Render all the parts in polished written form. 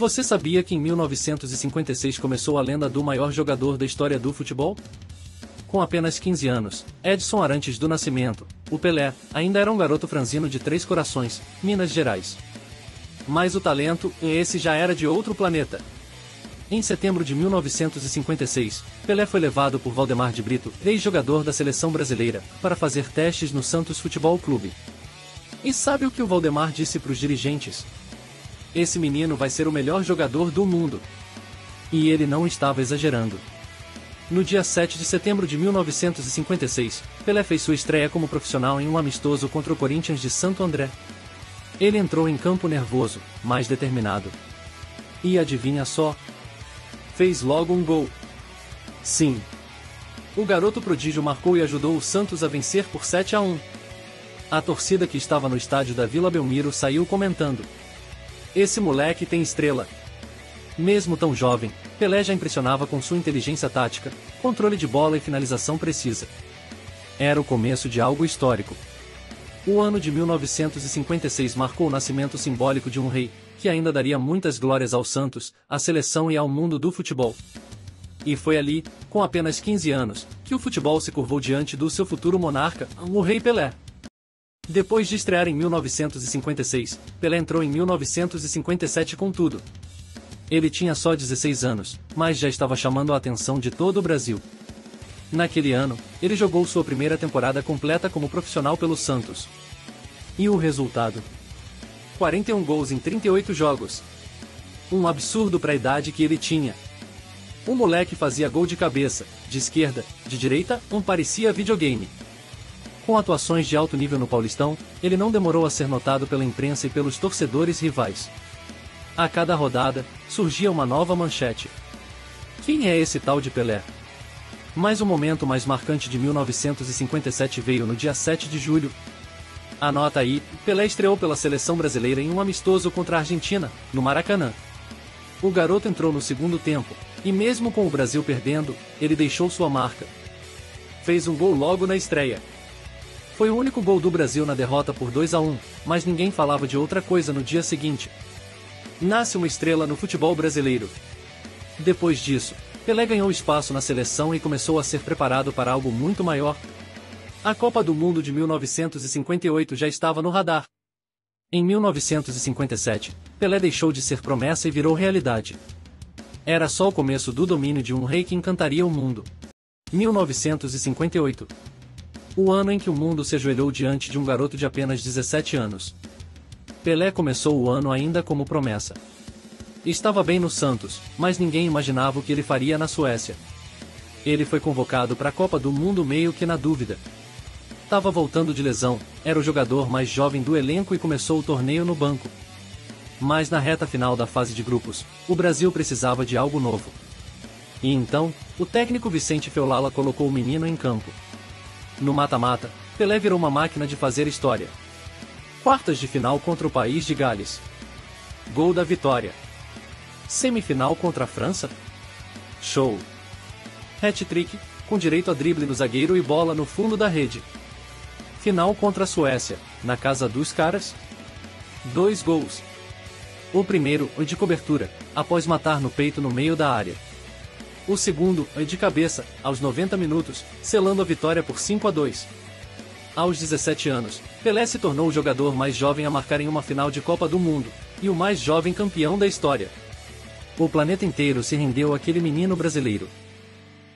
Você sabia que em 1956 começou a lenda do maior jogador da história do futebol? Com apenas 15 anos, Edson Arantes do Nascimento, o Pelé, ainda era um garoto franzino de Três Corações, Minas Gerais. Mas o talento, esse já era de outro planeta. Em setembro de 1956, Pelé foi levado por Valdemar de Brito, ex-jogador da seleção brasileira, para fazer testes no Santos Futebol Clube. E sabe o que o Valdemar disse para os dirigentes? Esse menino vai ser o melhor jogador do mundo. E ele não estava exagerando. No dia 7 de setembro de 1956, Pelé fez sua estreia como profissional em um amistoso contra o Corinthians de Santo André. Ele entrou em campo nervoso, mas determinado. E adivinha só? Fez logo um gol. Sim. O garoto prodígio marcou e ajudou o Santos a vencer por 7-1. A torcida que estava no estádio da Vila Belmiro saiu comentando: esse moleque tem estrela. Mesmo tão jovem, Pelé já impressionava com sua inteligência tática, controle de bola e finalização precisa. Era o começo de algo histórico. O ano de 1956 marcou o nascimento simbólico de um rei, que ainda daria muitas glórias ao Santos, à seleção e ao mundo do futebol. E foi ali, com apenas 15 anos, que o futebol se curvou diante do seu futuro monarca, o Rei Pelé. Depois de estrear em 1956, Pelé entrou em 1957 com tudo. Ele tinha só 16 anos, mas já estava chamando a atenção de todo o Brasil. Naquele ano, ele jogou sua primeira temporada completa como profissional pelo Santos. E o resultado? 41 gols em 38 jogos. Um absurdo para a idade que ele tinha. O moleque fazia gol de cabeça, de esquerda, de direita, parecia videogame. Com atuações de alto nível no Paulistão, ele não demorou a ser notado pela imprensa e pelos torcedores rivais. A cada rodada, surgia uma nova manchete. Quem é esse tal de Pelé? Mas o momento mais marcante de 1957 veio no dia 7 de julho. Anota aí, Pelé estreou pela seleção brasileira em um amistoso contra a Argentina, no Maracanã. O garoto entrou no segundo tempo, e mesmo com o Brasil perdendo, ele deixou sua marca. Fez um gol logo na estreia. Foi o único gol do Brasil na derrota por 2-1, mas ninguém falava de outra coisa no dia seguinte. Nasce uma estrela no futebol brasileiro. Depois disso, Pelé ganhou espaço na seleção e começou a ser preparado para algo muito maior. A Copa do Mundo de 1958 já estava no radar. Em 1957, Pelé deixou de ser promessa e virou realidade. Era só o começo do domínio de um rei que encantaria o mundo. 1958. O ano em que o mundo se ajoelhou diante de um garoto de apenas 17 anos. Pelé começou o ano ainda como promessa. Estava bem no Santos, mas ninguém imaginava o que ele faria na Suécia. Ele foi convocado para a Copa do Mundo meio que na dúvida. Estava voltando de lesão, era o jogador mais jovem do elenco e começou o torneio no banco. Mas na reta final da fase de grupos, o Brasil precisava de algo novo. E então, o técnico Vicente Feolala colocou o menino em campo. No mata-mata, Pelé virou uma máquina de fazer história. Quartas de final contra o país de Gales. Gol da vitória. Semifinal contra a França. Show. Hat-trick, com direito a drible do zagueiro e bola no fundo da rede. Final contra a Suécia, na casa dos caras. 2 gols. O primeiro, de cobertura, após matar no peito no meio da área. O segundo, de cabeça, aos 90 minutos, selando a vitória por 5-2. Aos 17 anos, Pelé se tornou o jogador mais jovem a marcar em uma final de Copa do Mundo, e o mais jovem campeão da história. O planeta inteiro se rendeu àquele menino brasileiro.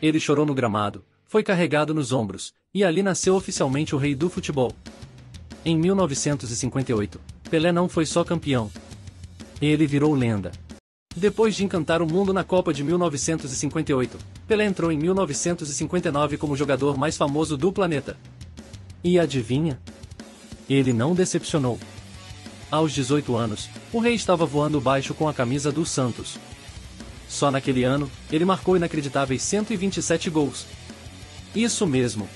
Ele chorou no gramado, foi carregado nos ombros, e ali nasceu oficialmente o rei do futebol. Em 1958, Pelé não foi só campeão. Ele virou lenda. Depois de encantar o mundo na Copa de 1958, Pelé entrou em 1959 como o jogador mais famoso do planeta. E adivinha? Ele não decepcionou. Aos 18 anos, o rei estava voando baixo com a camisa do Santos. Só naquele ano, ele marcou inacreditáveis 127 gols. Isso mesmo.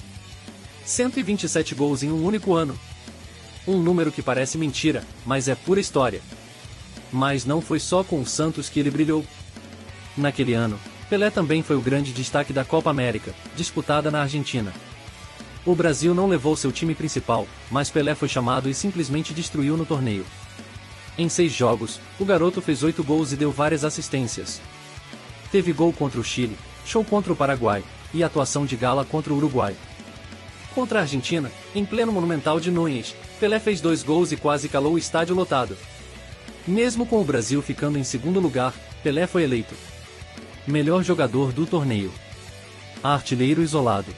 127 gols em um único ano. Um número que parece mentira, mas é pura história. Mas não foi só com o Santos que ele brilhou. Naquele ano, Pelé também foi o grande destaque da Copa América, disputada na Argentina. O Brasil não levou seu time principal, mas Pelé foi chamado e simplesmente destruiu no torneio. Em 6 jogos, o garoto fez 8 gols e deu várias assistências. Teve gol contra o Chile, show contra o Paraguai, e atuação de gala contra o Uruguai. Contra a Argentina, em pleno Monumental de Núñez, Pelé fez 2 gols e quase calou o estádio lotado. Mesmo com o Brasil ficando em segundo lugar, Pelé foi eleito melhor jogador do torneio. Artilheiro isolado.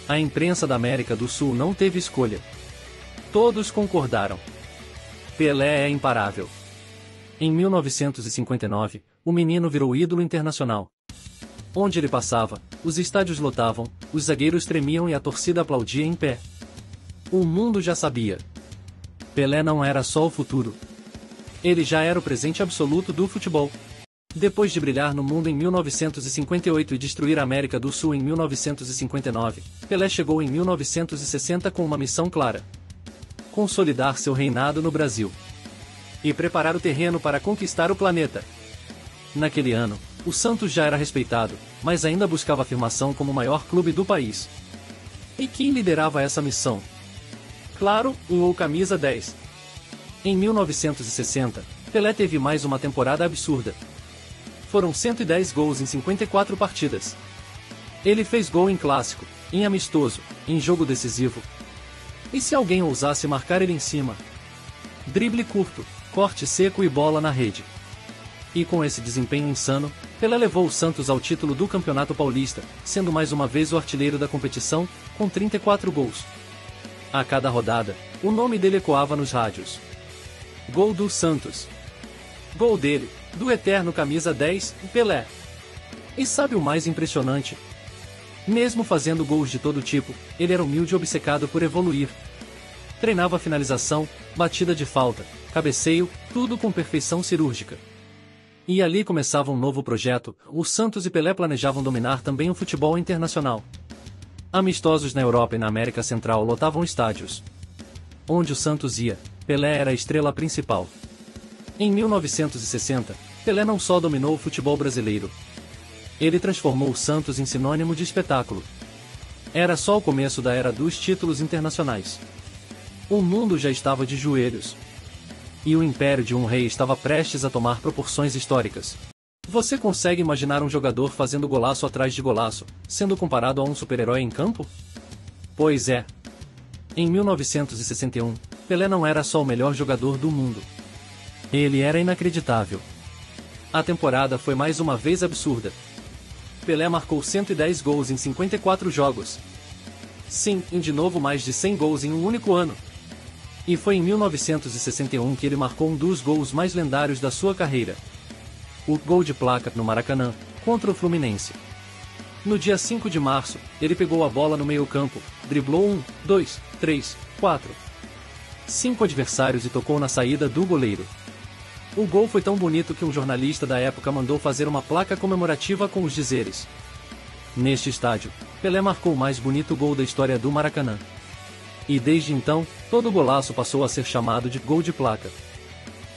A imprensa da América do Sul não teve escolha. Todos concordaram. Pelé é imparável. Em 1959, o menino virou ídolo internacional. Onde ele passava, os estádios lotavam, os zagueiros tremiam e a torcida aplaudia em pé. O mundo já sabia. Pelé não era só o futuro. Ele já era o presente absoluto do futebol. Depois de brilhar no mundo em 1958 e destruir a América do Sul em 1959, Pelé chegou em 1960 com uma missão clara: consolidar seu reinado no Brasil e preparar o terreno para conquistar o planeta. Naquele ano, o Santos já era respeitado, mas ainda buscava afirmação como o maior clube do país. E quem liderava essa missão? Claro, o camisa 10. Em 1960, Pelé teve mais uma temporada absurda. Foram 110 gols em 54 partidas. Ele fez gol em clássico, em amistoso, em jogo decisivo. E se alguém ousasse marcar ele em cima? Drible curto, corte seco e bola na rede. E com esse desempenho insano, Pelé levou o Santos ao título do Campeonato Paulista, sendo mais uma vez o artilheiro da competição, com 34 gols. A cada rodada, o nome dele ecoava nos rádios. Gol do Santos. Gol dele, do eterno camisa 10, Pelé. E sabe o mais impressionante? Mesmo fazendo gols de todo tipo, ele era humilde e obcecado por evoluir. Treinava finalização, batida de falta, cabeceio, tudo com perfeição cirúrgica. E ali começava um novo projeto. O Santos e Pelé planejavam dominar também o futebol internacional. Amistosos na Europa e na América Central lotavam estádios. Onde o Santos ia, Pelé era a estrela principal. Em 1960, Pelé não só dominou o futebol brasileiro. Ele transformou o Santos em sinônimo de espetáculo. Era só o começo da era dos títulos internacionais. O mundo já estava de joelhos. E o império de um rei estava prestes a tomar proporções históricas. Você consegue imaginar um jogador fazendo golaço atrás de golaço, sendo comparado a um super-herói em campo? Pois é. Em 1961, Pelé não era só o melhor jogador do mundo. Ele era inacreditável. A temporada foi mais uma vez absurda. Pelé marcou 110 gols em 54 jogos. Sim, e de novo mais de 100 gols em um único ano. E foi em 1961 que ele marcou um dos gols mais lendários da sua carreira. O gol de placa no Maracanã, contra o Fluminense. No dia 5 de março, ele pegou a bola no meio-campo, driblou 2, 3, 4, 5 adversários e tocou na saída do goleiro. O gol foi tão bonito que um jornalista da época mandou fazer uma placa comemorativa com os dizeres: neste estádio, Pelé marcou o mais bonito gol da história do Maracanã. E desde então, todo golaço passou a ser chamado de gol de placa.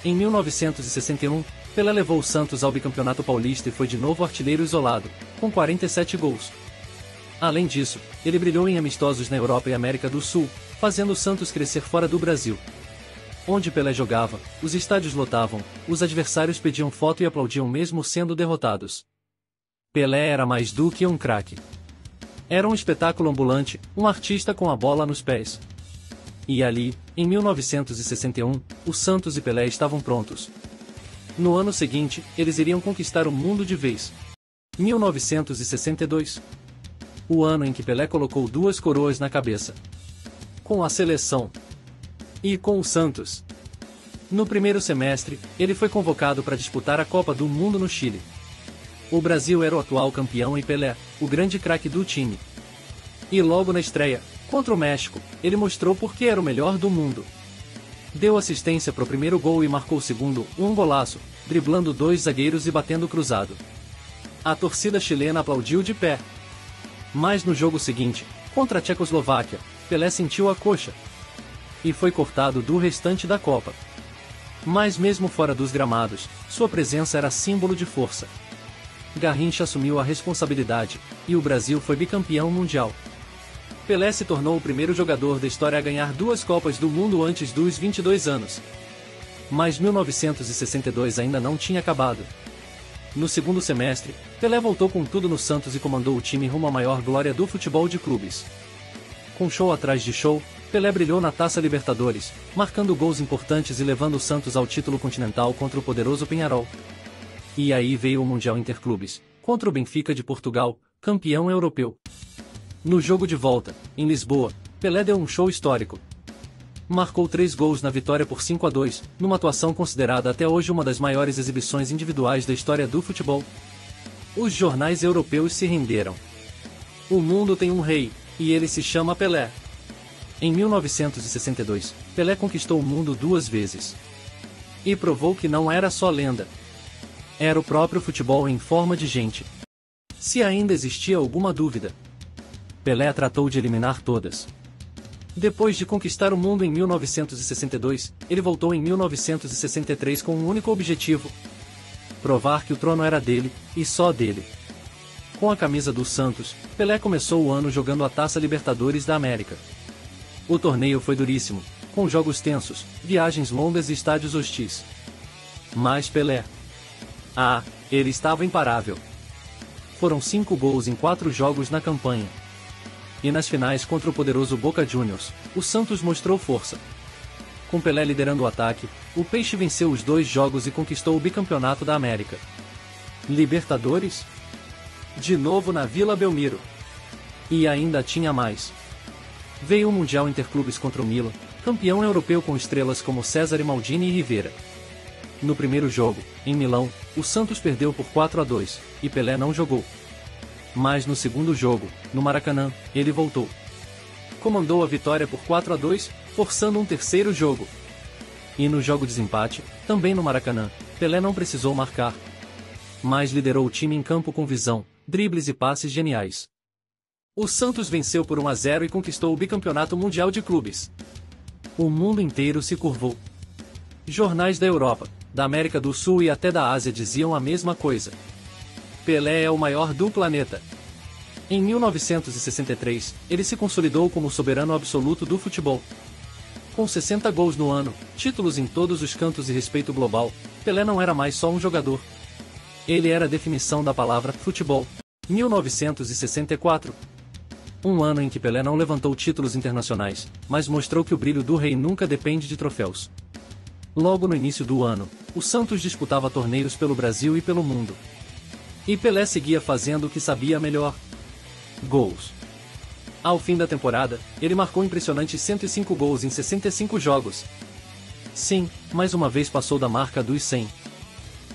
Em 1961, Pelé levou o Santos ao bicampeonato paulista e foi de novo artilheiro isolado, com 47 gols. Além disso, ele brilhou em amistosos na Europa e América do Sul, fazendo o Santos crescer fora do Brasil. Onde Pelé jogava, os estádios lotavam, os adversários pediam foto e aplaudiam mesmo sendo derrotados. Pelé era mais do que um craque. Era um espetáculo ambulante, um artista com a bola nos pés. E ali, em 1961, o Santos e Pelé estavam prontos. No ano seguinte, eles iriam conquistar o mundo de vez. 1962. O ano em que Pelé colocou 2 coroas na cabeça. Com a seleção. E com o Santos. No primeiro semestre, ele foi convocado para disputar a Copa do Mundo no Chile. O Brasil era o atual campeão e Pelé, o grande craque do time. E logo na estreia, contra o México, ele mostrou por que era o melhor do mundo. Deu assistência para o primeiro gol e marcou o segundo, um golaço, driblando 2 zagueiros e batendo cruzado. A torcida chilena aplaudiu de pé. Mas no jogo seguinte, contra a Tchecoslováquia, Pelé sentiu a coxa. E foi cortado do restante da Copa. Mas mesmo fora dos gramados, sua presença era símbolo de força. Garrincha assumiu a responsabilidade, e o Brasil foi bicampeão mundial. Pelé se tornou o primeiro jogador da história a ganhar 2 Copas do Mundo antes dos 22 anos. Mas 1962 ainda não tinha acabado. No segundo semestre, Pelé voltou com tudo no Santos e comandou o time rumo à maior glória do futebol de clubes. Com show atrás de show, Pelé brilhou na Taça Libertadores, marcando gols importantes e levando o Santos ao título continental contra o poderoso Peñarol. E aí veio o Mundial Interclubes, contra o Benfica de Portugal, campeão europeu. No jogo de volta, em Lisboa, Pelé deu um show histórico. Marcou 3 gols na vitória por 5-2, numa atuação considerada até hoje uma das maiores exibições individuais da história do futebol. Os jornais europeus se renderam. O mundo tem um rei, e ele se chama Pelé. Em 1962, Pelé conquistou o mundo 2 vezes. E provou que não era só lenda. Era o próprio futebol em forma de gente. Se ainda existia alguma dúvida, Pelé tratou de eliminar todas. Depois de conquistar o mundo em 1962, ele voltou em 1963 com um único objetivo: provar que o trono era dele, e só dele. Com a camisa do Santos, Pelé começou o ano jogando a Taça Libertadores da América. O torneio foi duríssimo, com jogos tensos, viagens longas e estádios hostis. Mas Pelé... ele estava imparável. Foram 5 gols em 4 jogos na campanha. E nas finais contra o poderoso Boca Juniors, o Santos mostrou força. Com Pelé liderando o ataque, o Peixe venceu os 2 jogos e conquistou o bicampeonato da América. Libertadores? De novo na Vila Belmiro. E ainda tinha mais. Veio o Mundial Interclubes contra o Milan, campeão europeu com estrelas como César e Maldini e Rivera. No primeiro jogo, em Milão, o Santos perdeu por 4-2, e Pelé não jogou. Mas no segundo jogo, no Maracanã, ele voltou. Comandou a vitória por 4-2, forçando um terceiro jogo. E no jogo de desempate, também no Maracanã, Pelé não precisou marcar. Mas liderou o time em campo com visão, dribles e passes geniais. O Santos venceu por 1-0 e conquistou o bicampeonato mundial de clubes. O mundo inteiro se curvou. Jornais da Europa, da América do Sul e até da Ásia diziam a mesma coisa. Pelé é o maior do planeta. Em 1963, ele se consolidou como o soberano absoluto do futebol. Com 60 gols no ano, títulos em todos os cantos e respeito global, Pelé não era mais só um jogador. Ele era a definição da palavra futebol. 1964. Um ano em que Pelé não levantou títulos internacionais, mas mostrou que o brilho do rei nunca depende de troféus. Logo no início do ano, o Santos disputava torneios pelo Brasil e pelo mundo. E Pelé seguia fazendo o que sabia melhor: gols. Ao fim da temporada, ele marcou impressionantes 105 gols em 65 jogos. Sim, mais uma vez passou da marca dos 100.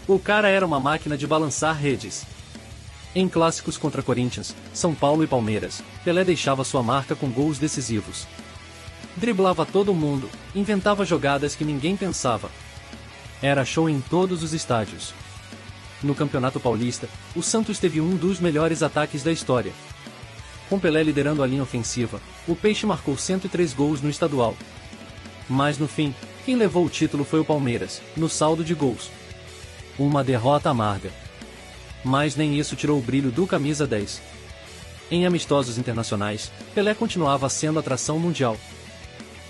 O cara era uma máquina de balançar redes. Em clássicos contra Corinthians, São Paulo e Palmeiras, Pelé deixava sua marca com gols decisivos. Driblava todo mundo, inventava jogadas que ninguém pensava. Era show em todos os estádios. No Campeonato Paulista, o Santos teve um dos melhores ataques da história. Com Pelé liderando a linha ofensiva, o Peixe marcou 103 gols no estadual. Mas no fim, quem levou o título foi o Palmeiras, no saldo de gols. Uma derrota amarga. Mas nem isso tirou o brilho do camisa 10. Em amistosos internacionais, Pelé continuava sendo atração mundial.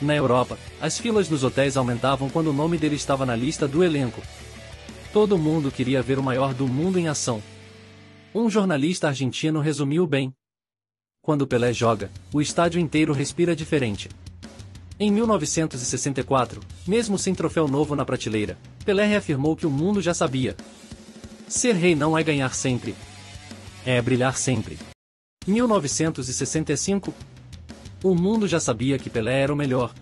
Na Europa, as filas nos hotéis aumentavam quando o nome dele estava na lista do elenco. Todo mundo queria ver o maior do mundo em ação. Um jornalista argentino resumiu bem: quando Pelé joga, o estádio inteiro respira diferente. Em 1964, mesmo sem troféu novo na prateleira, Pelé reafirmou que o mundo já sabia: ser rei não é ganhar sempre, é brilhar sempre. 1965. O mundo já sabia que Pelé era o melhor.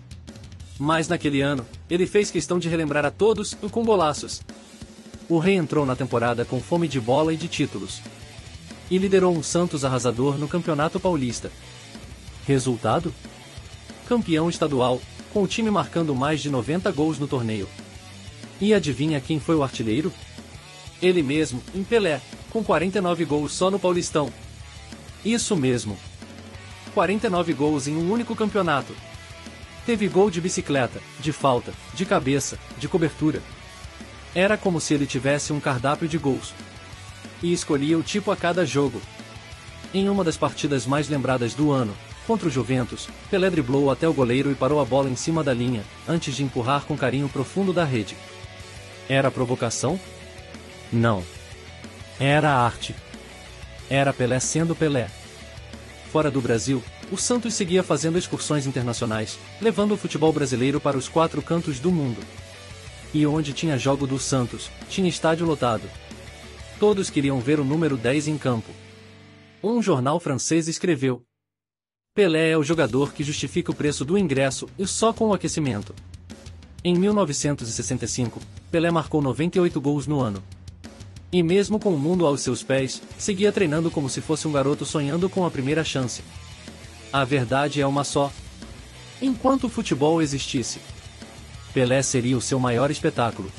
Mas naquele ano, ele fez questão de relembrar a todos, com golaços. O rei entrou na temporada com fome de bola e de títulos. E liderou um Santos arrasador no Campeonato Paulista. Resultado? Campeão estadual, com o time marcando mais de 90 gols no torneio. E adivinha quem foi o artilheiro? Ele mesmo, em Pelé, com 49 gols só no Paulistão. Isso mesmo. 49 gols em um único campeonato. Teve gol de bicicleta, de falta, de cabeça, de cobertura. Era como se ele tivesse um cardápio de gols. E escolhia o tipo a cada jogo. Em uma das partidas mais lembradas do ano, Contra o Juventus, Pelé driblou até o goleiro e parou a bola em cima da linha, antes de empurrar com carinho profundo da rede. Era provocação? Não. Era arte. Era Pelé sendo Pelé. Fora do Brasil, o Santos seguia fazendo excursões internacionais, levando o futebol brasileiro para os 4 cantos do mundo. E onde tinha jogo do Santos, tinha estádio lotado. Todos queriam ver o número 10 em campo. Um jornal francês escreveu: Pelé é o jogador que justifica o preço do ingresso e só com o aquecimento. Em 1965, Pelé marcou 98 gols no ano. E mesmo com o mundo aos seus pés, seguia treinando como se fosse um garoto sonhando com a primeira chance. A verdade é uma só. Enquanto o futebol existisse, Pelé seria o seu maior espetáculo.